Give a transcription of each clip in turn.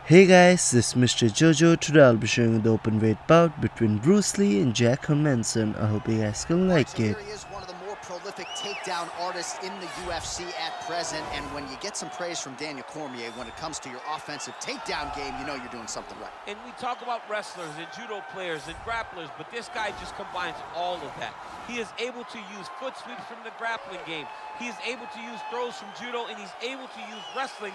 Hey guys, this is Mr. Jojo. Today I'll be showing you the open weight bout between Bruce Lee and Hermansson. I hope you guys can like So it. here he is, one of the more prolific takedown artists in the UFC at present. And when you get some praise from Daniel Cormier when it comes to your offensive takedown game, you know you're doing something right. And we talk about wrestlers and judo players and grapplers, but this guy just combines all of that. He is able to use foot sweeps from the grappling game. He is able to use throws from judo, and he's able to use wrestling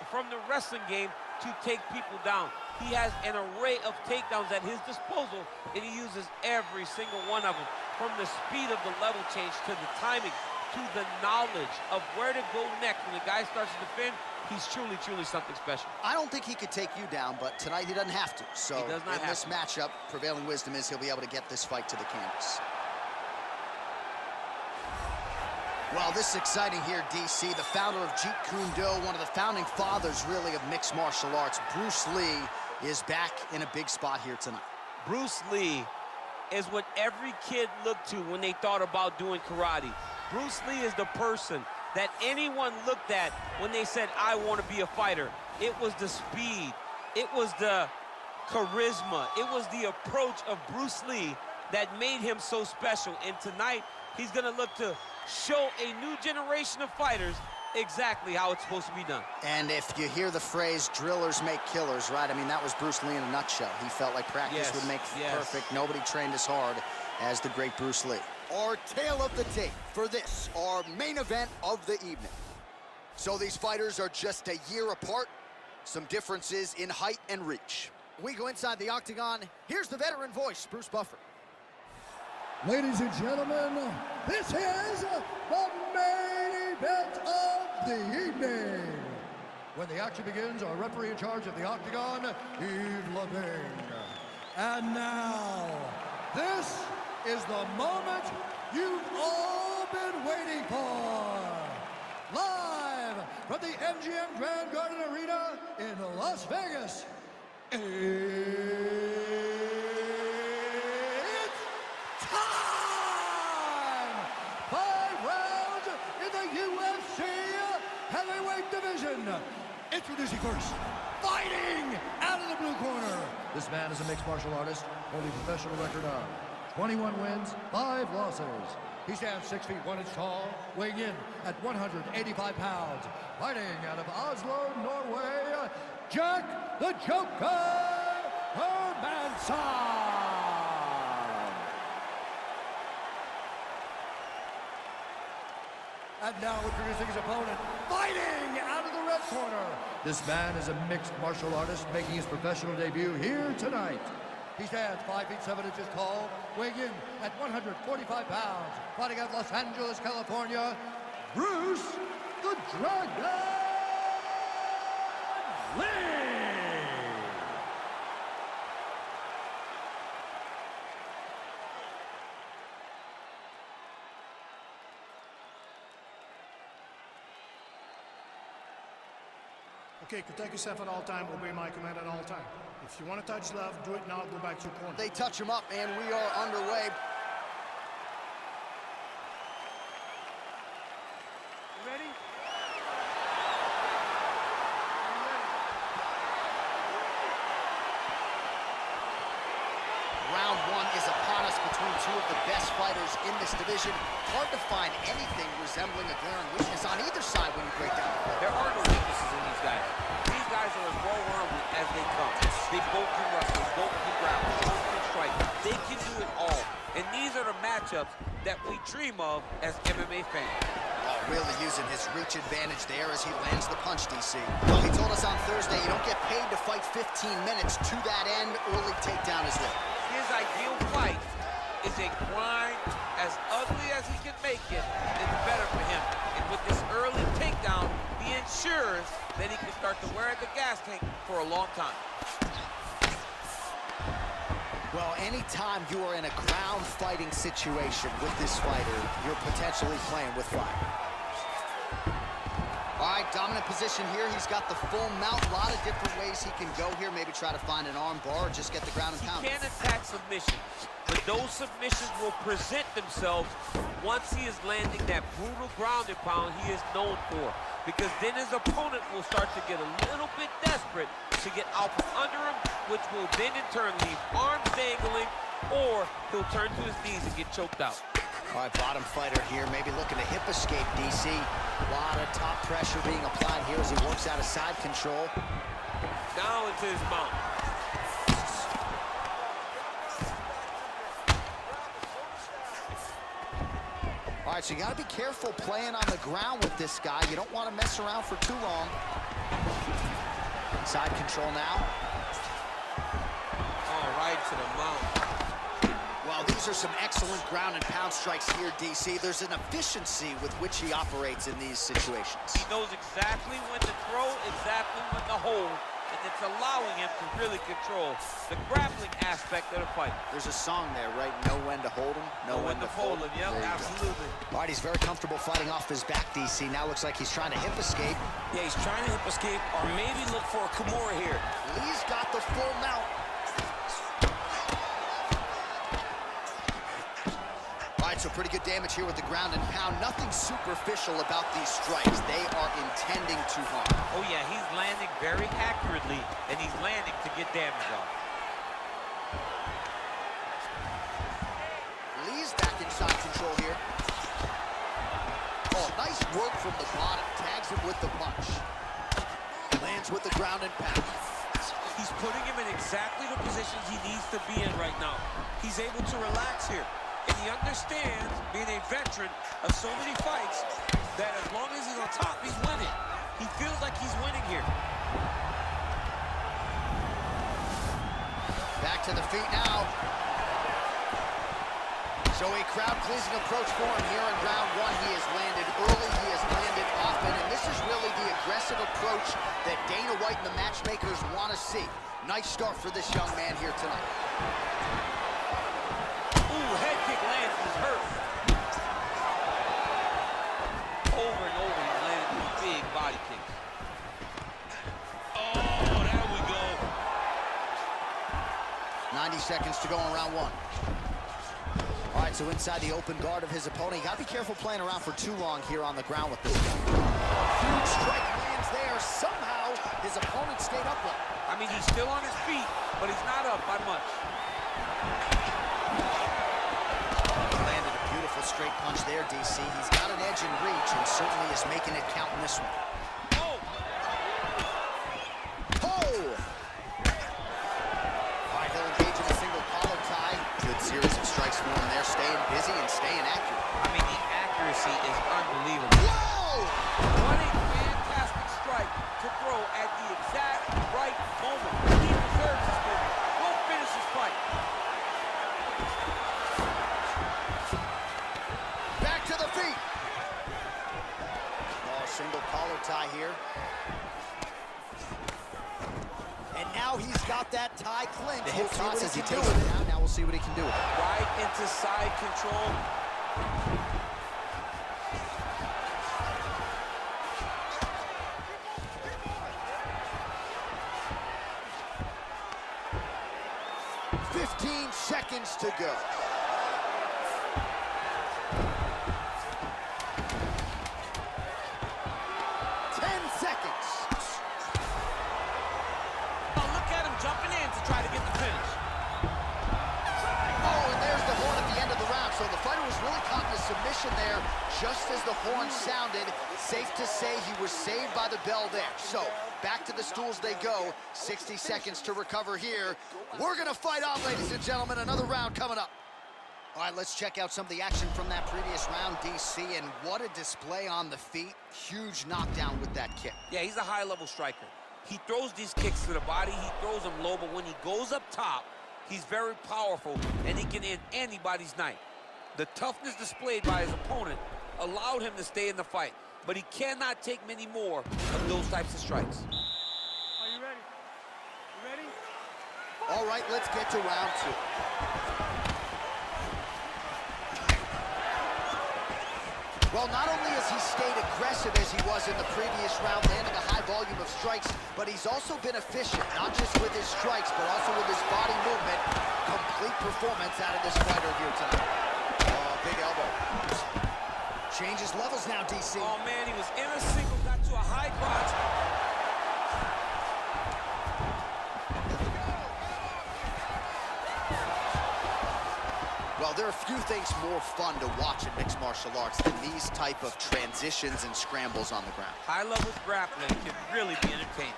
from the wrestling game to take people down. He has an array of takedowns at his disposal, and he uses every single one of them. From the speed of the level change, to the timing, to the knowledge of where to go next. When the guy starts to defend, he's truly something special. I don't think he could take you down, but tonight he doesn't have to. So he does not in have this to. matchup, prevailing wisdom is he'll be able to get this fight to the canvas. Well, this is exciting here, DC. The founder of Jeet Kune Do, one of the founding fathers, really, of mixed martial arts, Bruce Lee, is back in a big spot here tonight. Bruce Lee is what every kid looked to when they thought about doing karate. Bruce Lee is the person that anyone looked at when they said, I want to be a fighter. It was the speed. It was the charisma. It was the approach of Bruce Lee that made him so special. And tonight, he's going to look to show a new generation of fighters exactly how it's supposed to be done. And if you hear the phrase, drillers make killers, right? I mean, that was Bruce Lee in a nutshell. He felt like practice would make perfect. Nobody trained as hard as the great Bruce Lee. Our tale of the tape for this, our main event of the evening. So these fighters are just a year apart. Some differences in height and reach. We go inside the octagon. Here's the veteran voice, Bruce Buffer. Ladies and gentlemen, this is the main event of the evening. When the action begins, our referee in charge of the octagon, Yves Levine. And now, this is the moment you've all been waiting for. Live from the MGM Grand Garden Arena in Las Vegas. Heavyweight division. Introducing first, fighting out of the blue corner. This man is a mixed martial artist, holding a professional record of 21 wins, 5 losses. He stands 6 feet 1 inch tall, weighing in at 185 pounds. Fighting out of Oslo, Norway, Jack the Joker Hermansson. And now introducing his opponent, fighting out of the red corner. This man is a mixed martial artist making his professional debut here tonight. He stands 5 feet 7 inches tall, weighing in at 145 pounds. Fighting out of Los Angeles, California, Bruce the Dragon Lee. Okay, protect yourself at all time, obey my command at all time. If you want to touch love, do it now, go back to your corner. They touch him up, and we are underway. You ready? Round one is upon us between two of the best fighters in this division. Hard to find anything resembling a glaring weakness on either side when you break down the fight. There are no weaknesses in these guys. These guys are as well-rounded as they come. They both can wrestle, both can grapple, both can strike. They can do it all. And these are the matchups that we dream of as MMA fans. Really using his reach advantage there as he lands the punch, DC. He told us on Thursday you don't get paid to fight 15 minutes. To that end, early takedown is there. His ideal fight is a grind. As ugly as he can make it, it's better for him. And with this early takedown, he ensures that he can start to wear the gas tank for a long time. Well, anytime you are in a ground fighting situation with this fighter, you're potentially playing with fire. All right, dominant position here. He's got the full mount. A lot of different ways he can go here. Maybe try to find an arm bar or just get the ground and pound. He can attack submissions, but those submissions will present themselves once he is landing that brutal ground and pound he is known for. Because then his opponent will start to get a little bit desperate to get out from under him, which will then in turn leave arms dangling, or he'll turn to his knees and get choked out. All right, bottom fighter here, maybe looking to hip escape, DC. A lot of top pressure being applied here as he works out of side control. Now into his mount. All right, so you got to be careful playing on the ground with this guy. You don't want to mess around for too long. Side control now. All right, to the mount. Well, these are some excellent ground and pound strikes here, DC. There's an efficiency with which he operates in these situations. He knows exactly when to throw, exactly when to hold, and it's allowing him to really control the grappling aspect of the fight. There's a song there, right? Know when to hold him, know when to fold him. Yep, absolutely. All right, he's very comfortable fighting off his back, DC. Now looks like he's trying to hip escape. Yeah, he's trying to hip escape or maybe look for a Kimura here. Lee's got the full mount. All right, so pretty good damage here with the ground and pound. Nothing superficial about these strikes. They are intending to harm. Oh, yeah, he's landing very accurately, and he's landing to get damage off. Lee's back in side control here. Oh, nice work from the bottom. Tags him with the punch. Lands with the ground and pound. He's putting him in exactly the positions he needs to be in right now. He's able to relax here. And he understands, being a veteran of so many fights, that as long as he's on top, he's winning. He feels like he's winning here. Back to the feet now. So a crowd-pleasing approach for him here in round one. He has landed early, he has landed often, and this is really the aggressive approach that Dana White and the matchmakers want to see. Nice start for this young man here tonight. Head kick lands, he's hurt. Over and over, he's landed these big body kicks. Oh, there we go. 90 seconds to go in round one. All right, so inside the open guard of his opponent. You got to be careful playing around for too long here on the ground with this guy. Huge strike lands there. Somehow, his opponent stayed upright. I mean, he's still on his feet, but he's not up by much. Straight punch there, DC. He's got an edge in reach and certainly is making it count in this one. Oh! Oh! All right, he'll engage in a single collar tie. Good series of strikes for him there, staying busy and staying accurate. I mean, the accuracy is unbelievable. Whoa! What a fantastic strike to throw at the exact right moment. He deserves this moment. Go finish this fight. Single collar tie here. And now he's got that tie clinched. The hip toss as he takes it down. Now we'll see what he can do with it. Right into side control. Seconds to go. 10 seconds. Oh, look at him jumping in to try to get the finish. Oh, and there's the horn at the end of the round. So the fighter was really caught in a submission there just as the horn sounded. Safe to say he was saved by the bell there. So back to the stools they go. 60 seconds to recover here. We're going to fight on, ladies and gentlemen. Another round coming up. All right, let's check out some of the action from that previous round, DC, and what a display on the feet. Huge knockdown with that kick. Yeah, he's a high-level striker. He throws these kicks to the body, he throws them low, but when he goes up top, he's very powerful, and he can end anybody's night. The toughness displayed by his opponent allowed him to stay in the fight, but he cannot take many more of those types of strikes. Are you ready? You ready? All right, let's get to round two. Well, not only has he stayed aggressive as he was in the previous round, landing a high volume of strikes, but he's also been efficient, not just with his strikes, but also with his body movement. Complete performance out of this fighter here tonight. Oh, big elbow. Changes levels now, DC. Oh, man, he was in a single, got to a high crotch. Well, there are few things more fun to watch in mixed martial arts than these type of transitions and scrambles on the ground. High-level grappling can really be entertaining.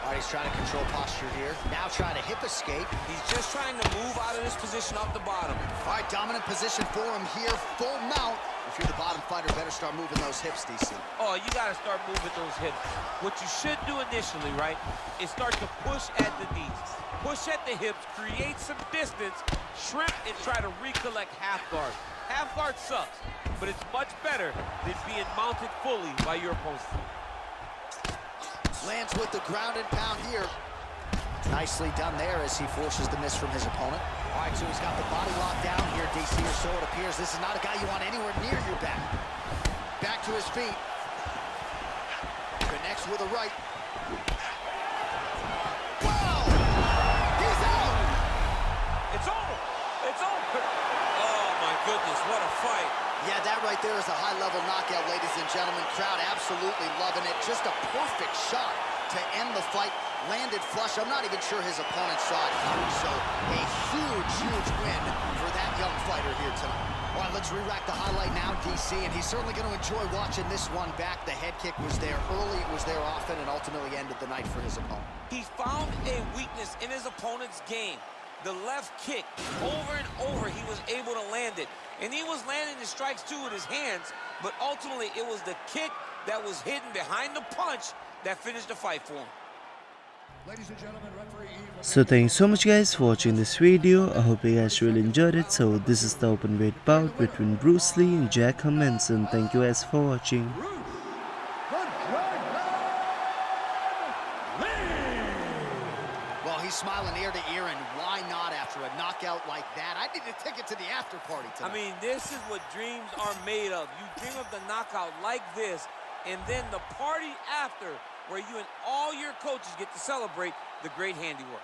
All right, he's trying to control posture here. Now trying to hip escape. He's just trying to move out of this position off the bottom. All right, dominant position for him here. Full mount. If you're the bottom fighter, better start moving those hips, DC. Oh, you got to start moving those hips. What you should do initially, right, is start to push at the knees. Push at the hips, create some distance, shrimp, and try to recollect half guard. Half guard sucks, but it's much better than being mounted fully by your opponent. Lands with the ground and pound here. Nicely done there as he forces the miss from his opponent. All right, so he's got the body locked down here, DC, or so it appears. This is not a guy you want anywhere near your back. Back to his feet. Connects with a right. Wow! He's out! It's over. It's over. Oh, my goodness, what a fight. Yeah, that right there is a high-level knockout, ladies and gentlemen. Crowd absolutely loving it. Just a perfect shot to end the fight. Landed flush. I'm not even sure his opponent saw it coming, so a huge win for that young fighter here tonight. All right, let's re-rack the highlight now, DC, and he's certainly going to enjoy watching this one back. The head kick was there early, it was there often, and ultimately ended the night for his opponent. He found a weakness in his opponent's game. The left kick, over and over, he was able to land it. And he was landing the strikes, too, with his hands, but ultimately it was the kick that was hidden behind the punch that finished the fight for him. Ladies and gentlemen, referee So thank you so much guys for watching this video. I hope you guys really enjoyed it. So this is the open weight bout between Bruce Lee and Jack Hermansson. Thank you guys for watching. Well, he's smiling ear to ear, and why not after a knockout like that? I need a ticket to the after party tonight. I mean, this is what dreams are made of. You dream of the knockout like this, and then the party after, where you and all your coaches get to celebrate the great handiwork.